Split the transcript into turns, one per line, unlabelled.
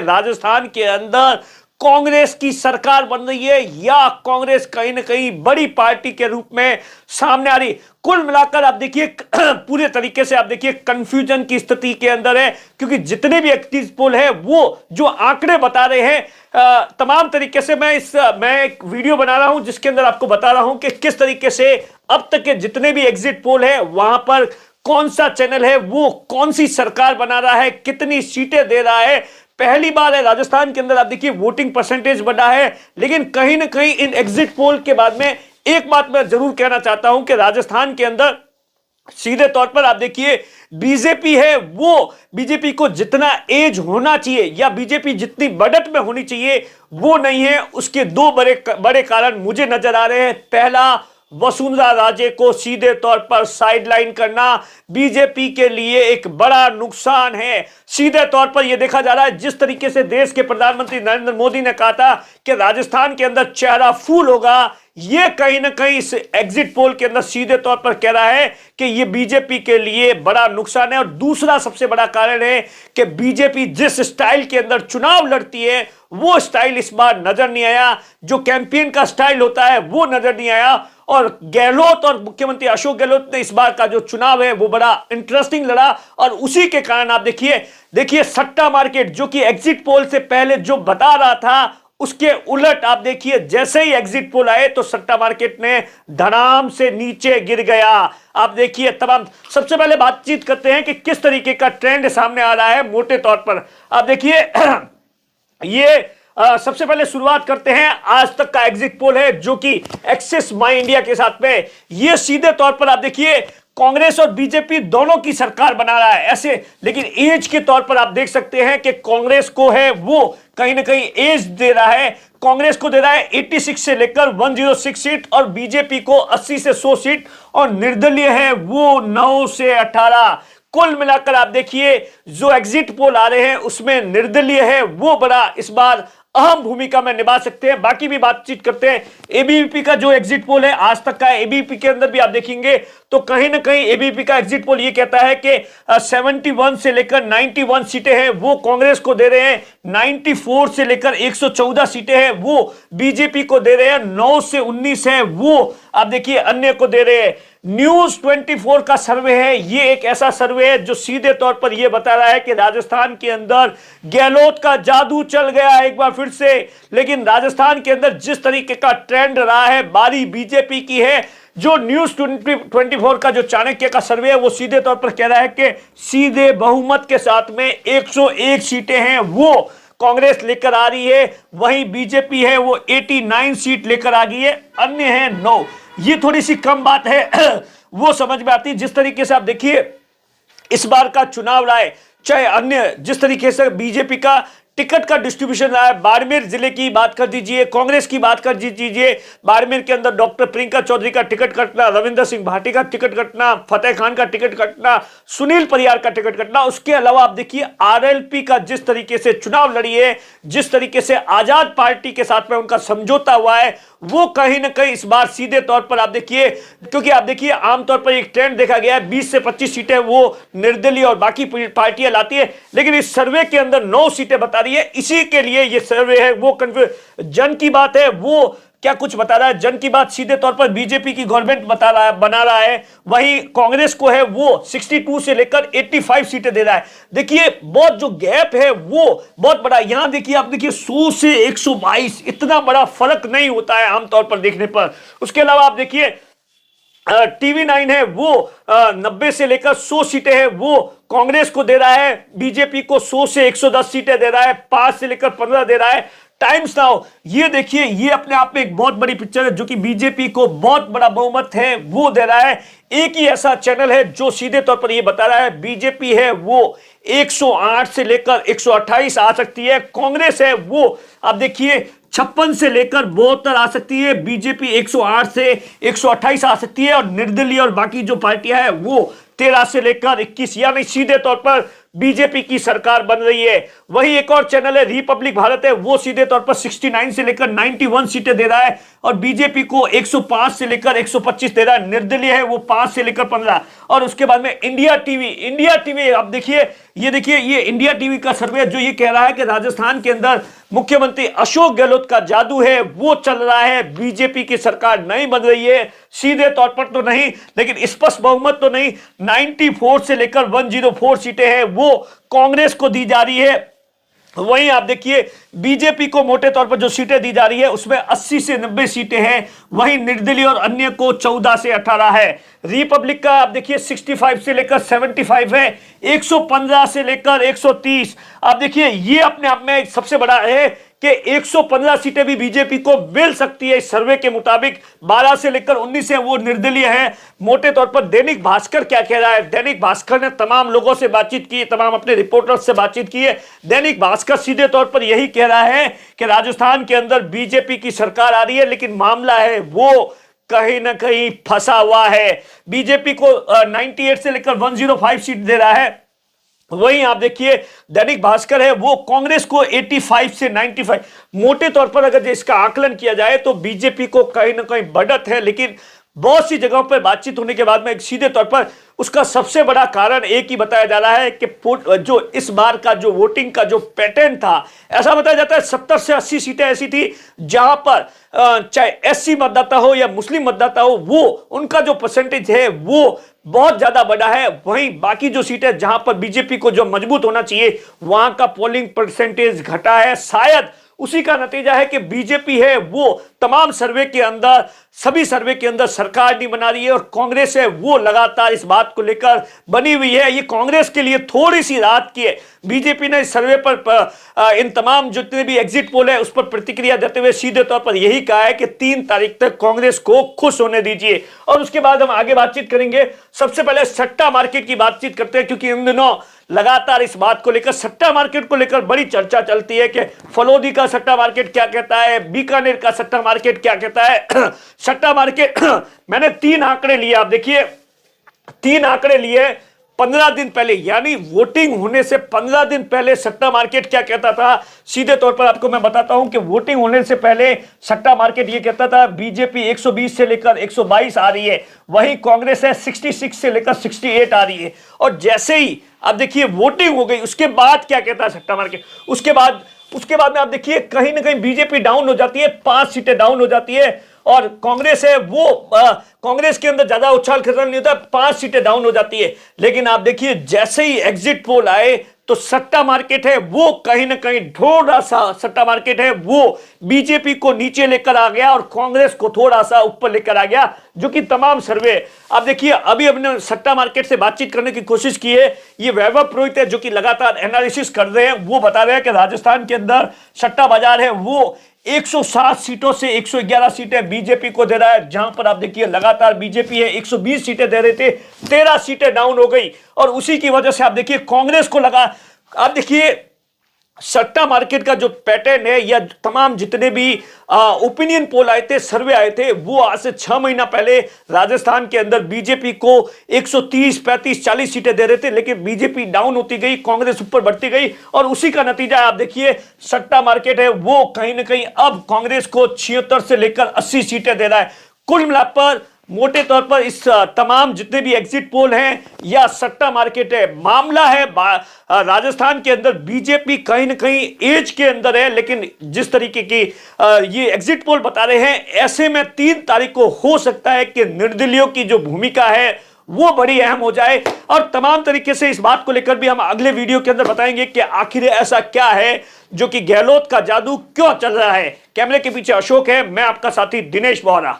राजस्थान के अंदर कांग्रेस की सरकार बन रही है या कांग्रेस कहीं ना कहीं बड़ी पार्टी के रूप में सामने आ रही। कुल मिलाकर आप देखिए पूरे तरीके से आप देखिए कंफ्यूजन की स्थिति के अंदर है, क्योंकि जितने भी एग्जिट पोल है वो जो आंकड़े बता रहे हैं तमाम तरीके से मैं एक वीडियो बना रहा हूं जिसके अंदर आपको बता रहा हूं कि किस तरीके से अब तक के जितने भी एग्जिट पोल है वहां पर कौन सा चैनल है वो कौन सी सरकार बना रहा है, कितनी सीटें दे रहा है। पहली बार है राजस्थान के अंदर आप देखिए वोटिंग परसेंटेज बढ़ा है, लेकिन कहीं ना कहीं इन एग्जिट पोल के बाद में एक बात मैं जरूर कहना चाहता हूं कि राजस्थान के अंदर सीधे तौर पर आप देखिए बीजेपी है, वो बीजेपी को जितना एज होना चाहिए या बीजेपी जितनी बढ़त में होनी चाहिए वो नहीं है। उसके दो बड़े कारण मुझे नजर आ रहे हैं। पहला, वसुंधरा राजे को सीधे तौर पर साइडलाइन करना बीजेपी के लिए एक बड़ा नुकसान है। सीधे तौर पर यह देखा जा रहा है जिस तरीके से देश के प्रधानमंत्री नरेंद्र मोदी ने कहा था कि राजस्थान के अंदर चेहरा फूल होगा, यह कहीं ना कहीं इस एग्जिट पोल के अंदर सीधे तौर पर कह रहा है कि यह बीजेपी के लिए बड़ा नुकसान है। और दूसरा सबसे बड़ा कारण है कि बीजेपी जिस स्टाइल के अंदर चुनाव लड़ती है वो स्टाइल इस बार नजर नहीं आया, जो कैंपेन का स्टाइल होता है वो नजर नहीं आया। और गहलोत और मुख्यमंत्री अशोक गहलोत ने इस बार का जो चुनाव है वो बड़ा इंटरेस्टिंग लड़ा, और उसी के कारण आप देखिए सट्टा मार्केट जो कि एग्जिट पोल से पहले जो बता रहा था उसके उलट आप देखिए जैसे ही एग्जिट पोल आए तो सट्टा मार्केट ने धड़ाम से नीचे गिर गया। आप देखिए तमाम सबसे पहले बातचीत करते हैं कि किस तरीके का ट्रेंड सामने आ रहा है। मोटे तौर पर आप देखिए ये सबसे पहले शुरुआत करते हैं आज तक का एग्जिट पोल है जो कि एक्सिस माई इंडिया के साथ में ये सीधे तौर पर आप देखिए कांग्रेस और बीजेपी दोनों की सरकार बना रहा है ऐसे, लेकिन एज के तौर पर आप देख सकते हैं कि कांग्रेस को है वो कहीं ना कहीं एज दे रहा है। कांग्रेस को दे रहा है 86 से लेकर 106 सीट और बीजेपी को 80 से 100 सीट, और निर्दलीय है वो 9 से 18। कुल मिलाकर आप देखिए जो एग्जिट पोल आ रहे हैं उसमें निर्दलीय है वो बड़ा इस बार अहम भूमिका में निभा सकते हैं। बाकी भी बातचीत करते हैं। एबीवीपी का जो एग्जिट पोल है आज तक का, एबीवीपी के अंदर भी आप देखेंगे तो कहीं ना कहीं एबीवीपी का एग्जिट पोल ये कहता है कि 71 से लेकर 91 सीटें हैं वो कांग्रेस को दे रहे हैं, 94 से लेकर 114 सीटें हैं वो बीजेपी को दे रहे हैं, 9 से 19 है वो आप देखिए अन्य को दे रहे हैं। न्यूज 24 का सर्वे है, ये एक ऐसा सर्वे है जो सीधे तौर पर यह बता रहा है कि राजस्थान के अंदर गहलोत का जादू चल गया एक बार फिर से, लेकिन राजस्थान के अंदर जिस तरीके का ट्रेंड रहा है बारी बीजेपी की है। जो न्यूज 24 का जो चाणक्य का सर्वे है वो सीधे तौर पर कह रहा है कि सीधे बहुमत के साथ में 101 सीटें हैं वो कांग्रेस लेकर आ रही है, वहीं बीजेपी है वो 89 सीट लेकर आ गई है, अन्य है 9। ये थोड़ी सी कम बात है वो समझ में आती है। जिस तरीके से आप देखिए इस बार का चुनाव रहा है, चाहे अन्य जिस तरीके से बीजेपी का टिकट का डिस्ट्रीब्यूशन रहा है, बाड़मेर जिले की बात कर दीजिए, कांग्रेस की बात कर दीजिए, बाड़मेर के अंदर डॉक्टर प्रियंका चौधरी का टिकट कटना, रविंद्र सिंह भाटी का टिकट कटना, फतेह खान का टिकट कटना, सुनील परियार का टिकट कटना। उसके अलावा आप देखिए आरएलपी का जिस तरीके से चुनाव लड़ी है, जिस तरीके से आजाद पार्टी के साथ में उनका समझौता हुआ है वो कहीं ना कहीं इस बार सीधे तौर पर आप देखिए, क्योंकि आप देखिए आमतौर पर एक ट्रेंड देखा गया है 20 से 25 सीटें वो निर्दलीय और बाकी पार्टियां लाती है, लेकिन इस सर्वे के अंदर 9 सीटें बता रही है। इसी के लिए ये सर्वे है वो जन की बात है वो क्या कुछ बता रहा है, जन की बात सीधे तौर पर बीजेपी की गवर्नमेंट बना रहा है, वहीं कांग्रेस को है वो 62 से लेकर 85 सीटें दे रहा है। देखिए बहुत जो गैप है वो बहुत बड़ा, यहां देखिए आप देखिए 100 से 122 इतना बड़ा फर्क नहीं होता है आमतौर पर देखने पर। उसके अलावा आप देखिए टीवी9 है वो 90 से लेकर 100 सीटें हैं वो कांग्रेस को दे रहा है, बीजेपी को 100 से 110 सीटें दे रहा है, 5 से लेकर 15 दे रहा है। टाइम्स नाउ ये देखिए ये अपने आप में एक बहुत बड़ी पिक्चर है जो कि बीजेपी को बहुत बड़ा बहुमत है वो दे रहा है। एक ही ऐसा चैनल है जो सीधे तौर पर ये बता रहा है बीजेपी है वो 108 से लेकर 128 आ सकती है, कांग्रेस है वो आप देखिए 56 से लेकर 72 आ सकती है, बीजेपी 108 से 128 आ सकती है, और निर्दलीय और बाकी जो पार्टियां हैं वो 13 से लेकर 21, यानी सीधे तौर पर बीजेपी की सरकार बन रही है। वही एक और चैनल है रिपब्लिक भारत है, वो सीधे तौर पर 69 से लेकर 91 सीटें दे रहा है और बीजेपी को 105 से लेकर 125 दे रहा है। निर्दलीय है वो 5 से लेकर 15। और उसके बाद में इंडिया टीवी आप देखिए, ये इंडिया टीवी का सर्वे जो ये कह रहा है कि राजस्थान के अंदर मुख्यमंत्री अशोक गहलोत का जादू है वो चल रहा है, बीजेपी की सरकार नहीं बन रही है। सीधे तौर पर तो नहीं, लेकिन स्पष्ट बहुमत तो नहीं। 94 से लेकर 104 सीटें हैं वो कांग्रेस को दी जा रही है। वहीं आप देखिए बीजेपी को मोटे तौर पर जो सीटें दी जा रही है उसमें 80 से 90 सीटें हैं। वहीं निर्दलीय और अन्य को 14 से 18 है। रिपब्लिक का आप देखिए 65 से लेकर 75 है, 115 से लेकर 130। आप देखिए ये अपने आप में सबसे बड़ा है कि 115 सीटें भी बीजेपी को मिल सकती है इस सर्वे के मुताबिक। 12 से लेकर 19 है वो निर्दलीय है मोटे तौर पर। दैनिक भास्कर क्या कह रहा है? दैनिक भास्कर ने तमाम लोगों से बातचीत की, तमाम अपने रिपोर्टर्स से बातचीत की है। दैनिक भास्कर सीधे तौर पर यही कह रहा है कि राजस्थान के अंदर बीजेपी की सरकार आ रही है, लेकिन मामला है वो कहीं ना कहीं फंसा हुआ है। बीजेपी को 98 से लेकर 105 सीट दे रहा है। वहीं आप देखिए दैनिक भास्कर है वो कांग्रेस को 85 से 95। मोटे तौर पर अगर इसका आकलन किया जाए तो बीजेपी को कहीं ना कहीं बढ़त है, लेकिन बहुत सी जगहों पर बातचीत होने के बाद में सीधे तौर पर उसका सबसे बड़ा कारण एक ही बताया जा रहा है कि जो इस बार का जो वोटिंग का जो पैटर्न था, ऐसा बताया जाता है 70 से 80 सीटें ऐसी थी जहां पर चाहे एससी मतदाता हो या मुस्लिम मतदाता हो, वो उनका जो परसेंटेज है वो बहुत ज्यादा बड़ा है। वहीं बाकी जो सीटें जहां पर बीजेपी को जो मजबूत होना चाहिए वहां का पोलिंग परसेंटेज घटा है। शायद उसी का नतीजा है कि बीजेपी है वो तमाम सर्वे के अंदर, सभी सर्वे के अंदर सरकार नहीं बना रही है और कांग्रेस है वो लगातार इस बात को लेकर बनी हुई है। ये कांग्रेस के लिए थोड़ी सी राहत की है। बीजेपी ने इस सर्वे पर इन तमाम जितने भी एग्जिट पोल है उस पर प्रतिक्रिया देते हुए सीधे तौर पर यही कहा है कि 3 तारीख तक कांग्रेस को खुश होने दीजिए। और उसके बाद हम आगे बातचीत करेंगे। सबसे पहले सट्टा मार्केट की बातचीत करते हैं, क्योंकि इन दिनों लगातार इस बात को लेकर, सट्टा मार्केट को लेकर बड़ी चर्चा चलती है कि फलोदी का सट्टा मार्केट क्या कहता है, बीकानेर का सट्टा मार्केट क्या कहता है। सट्टा मार्केट मैंने 3 आंकड़े लिए, आप देखिए 3 आंकड़े लिए 15 दिन पहले, यानी वोटिंग होने से 15 दिन पहले सट्टा मार्केट क्या कहता था। सीधे तौर पर आपको मैं बताता हूं कि वोटिंग होने से पहले सट्टा मार्केट ये कहता था बीजेपी 120 से लेकर 122 आ रही है, वहीं कांग्रेस है 66 से लेकर 68 आ रही है। और जैसे ही आप देखिए वोटिंग हो गई उसके बाद क्या कहता है सट्टा मार्केट, उसके बाद में आप देखिए कहीं ना कहीं बीजेपी डाउन हो जाती है, 5 सीटें डाउन हो जाती है और कांग्रेस है वो कांग्रेस के अंदर ज्यादा उछाल खिसक नहीं होता, 5 सीटें डाउन हो जाती है। लेकिन आप देखिए जैसे ही एग्जिट पोल आए तो सट्टा मार्केट है वो कहीं ना कहीं थोड़ा सा, सट्टा मार्केट है वो बीजेपी को नीचे लेकर आ गया और कांग्रेस को थोड़ा सा ऊपर लेकर आ गया, जो कि तमाम सर्वे आप देखिए। अभी हमने सट्टा मार्केट से बातचीत करने की कोशिश की है, ये वैभव पुरोहित है जो कि लगातार एनालिसिस कर रहे हैं। वो बता रहे हैं कि राजस्थान के अंदर सट्टा बाजार है वो 107 सीटों से 111 सीटें बीजेपी को दे रहा है, जहां पर आप देखिए लगातार बीजेपी है 120 सीटें दे रहे थे, 13 सीटें डाउन हो गई। और उसी की वजह से आप देखिए कांग्रेस को लगा, आप देखिए सट्टा मार्केट का जो पैटर्न है या तमाम जितने भी ओपिनियन पोल आए थे, सर्वे आए थे, वो आज से 6 महीना पहले राजस्थान के अंदर बीजेपी को 130, 35, 40 सीटें दे रहे थे, लेकिन बीजेपी डाउन होती गई, कांग्रेस ऊपर बढ़ती गई और उसी का नतीजा आप देखिए सट्टा मार्केट है वो कहीं ना कहीं अब कांग्रेस को 76 से लेकर 80 सीटें दे रहा है। कुल मिलाकर मोटे तौर पर इस तमाम जितने भी एग्जिट पोल हैं या सट्टा मार्केट है, मामला है राजस्थान के अंदर बीजेपी कहीं ना कहीं एज के अंदर है, लेकिन जिस तरीके की ये एग्जिट पोल बता रहे हैं, ऐसे में 3 तारीख को हो सकता है कि निर्दलीयों की जो भूमिका है वो बड़ी अहम हो जाए। और तमाम तरीके से इस बात को लेकर भी हम अगले वीडियो के अंदर बताएंगे कि आखिर ऐसा क्या है जो कि गहलोत का जादू क्यों चल रहा है। कैमरे के पीछे अशोक है, मैं आपका साथी दिनेश बोहरा।